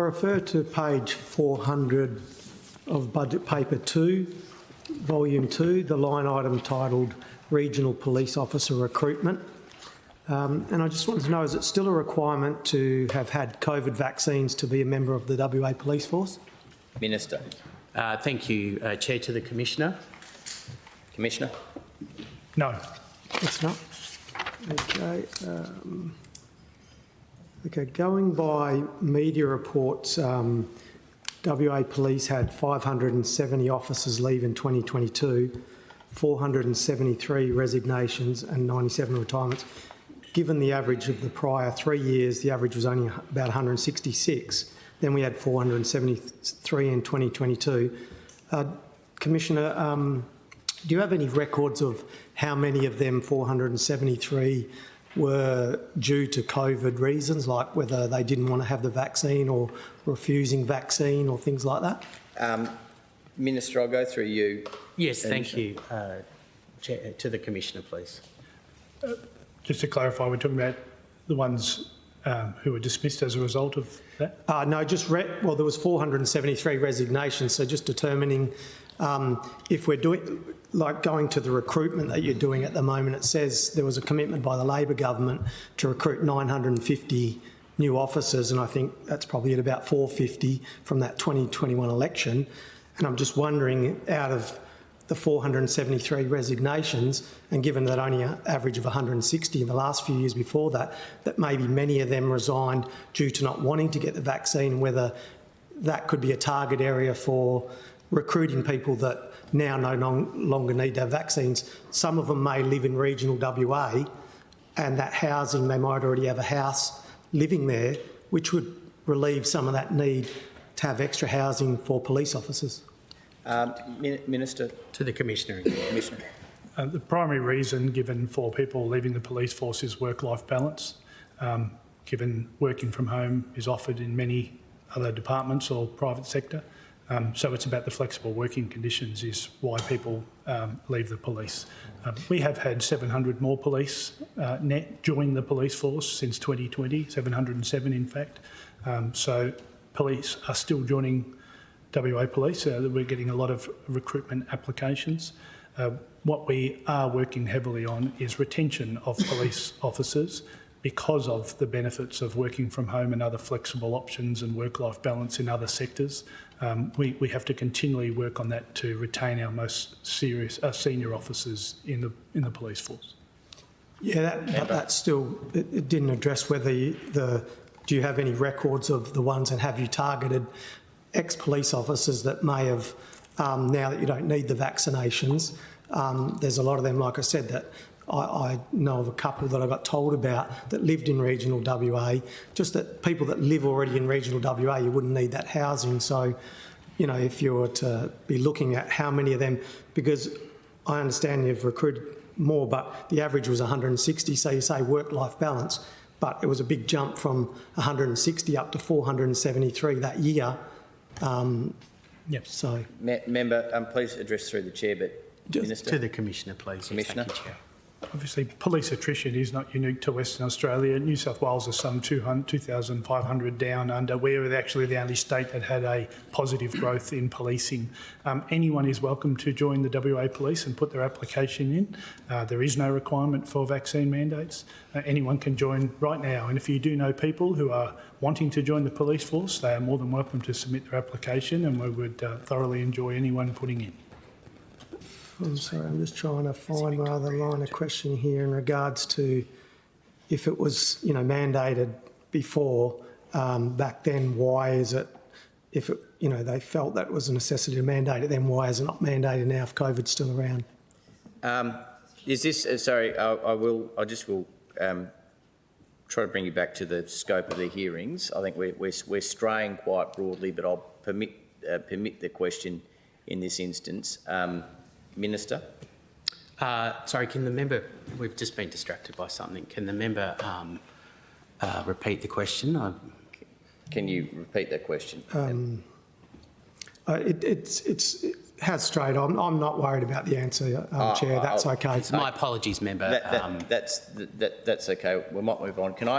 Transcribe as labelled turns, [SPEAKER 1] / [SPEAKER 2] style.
[SPEAKER 1] refer to page 400 of Budget Paper 2, Volume 2, the line item titled Regional Police Officer Recruitment. And I just wanted to know, is it still a requirement to have had COVID vaccines to be a member of the WA Police Force?
[SPEAKER 2] Minister.
[SPEAKER 3] Thank you, Chair. To the Commissioner.
[SPEAKER 2] Commissioner.
[SPEAKER 4] No.
[SPEAKER 1] It's not. Okay. Okay, going by media reports, WA Police had 570 officers leave in 2022, 473 resignations and 97 retirements. Given the average of the prior 3 years, the average was only about 166. Then we had 473 in 2022. Commissioner, do you have any records of how many of them 473 were due to COVID reasons, like whether they didn't want to have the vaccine or refusing vaccine or things like that?
[SPEAKER 2] Minister, I'll go through you.
[SPEAKER 3] Yes, thank you. Chair, to the Commissioner, please.
[SPEAKER 4] Just to clarify, we're talking about the ones who were dismissed as a result of that?
[SPEAKER 1] No, well, there was 473 resignations, so just determining if we're doing, like going to the recruitment that you're doing at the moment, it says there was a commitment by the Labor government to recruit 950 new officers, and I think that's probably at about 450 from that 2021 election. And I'm just wondering, out of the 473 resignations, and given that only an average of 160 in the last few years before that, that maybe many of them resigned due to not wanting to get the vaccine, whether that could be a target area for recruiting people that now no longer need to have vaccines. Some of them may live in regional WA, and that housing, they might already have a house living there, which would relieve some of that need to have extra housing for police officers.
[SPEAKER 2] Minister.
[SPEAKER 3] To the Commissioner.
[SPEAKER 2] Commissioner.
[SPEAKER 4] The primary reason given for people leaving the police force is work-life balance, given working from home is offered in many other departments or private sector. So it's about the flexible working conditions is why people leave the police. We have had 700 more police net join the police force since 2020, 707 in fact. So police are still joining WA Police. We're getting a lot of recruitment applications. What we are working heavily on is retention of police officers because of the benefits of working from home and other flexible options and work-life balance in other sectors. We have to continually work on that to retain our most senior officers in the police force.
[SPEAKER 1] Yeah, but that still, it didn't address whether do you have any records of the ones, and have you targeted ex-police officers that may have, now that you don't need the vaccinations, there's a lot of them, like I said, that I know of a couple that I got told about that lived in regional WA, just that people that live already in regional WA, you wouldn't need that housing. So, you know, if you were to be looking at how many of them, because I understand you've recruited more, but the average was 160, so you say work-life balance, but it was a big jump from 160 up to 473 that year.
[SPEAKER 4] Yep.
[SPEAKER 1] So,
[SPEAKER 2] Member, please address through the chair, but Minister.
[SPEAKER 3] To the Commissioner, please.
[SPEAKER 2] Commissioner.
[SPEAKER 3] Yes, thank you, Chair.
[SPEAKER 4] Obviously, police attrition is not unique to Western Australia. New South Wales is some 2,500 down under. We're actually the only state that had a positive growth in policing. Anyone is welcome to join the WA Police and put their application in. There is no requirement for vaccine mandates. Anyone can join right now. And if you do know people who are wanting to join the police force, they are more than welcome to submit their application, and we would thoroughly enjoy anyone putting in.
[SPEAKER 1] I'm sorry, I'm just trying to find my other line of question here in regards to if it was, you know, mandated before, back then, why is it, if it, you know, they felt that it was a necessity to mandate it, then why is it not mandated now if COVID's still around?
[SPEAKER 2] Is this, sorry, I just will try to bring you back to the scope of the hearings. I think we're straying quite broadly, but I'll permit the question in this instance. Minister.
[SPEAKER 3] Sorry, can the member, we've just been distracted by something. Can the member repeat the question?
[SPEAKER 2] Can you repeat that question?
[SPEAKER 1] It has strayed. I'm not worried about the answer, Chair. That's okay.
[SPEAKER 3] My apologies, member.
[SPEAKER 2] That's okay. We might move on. Can I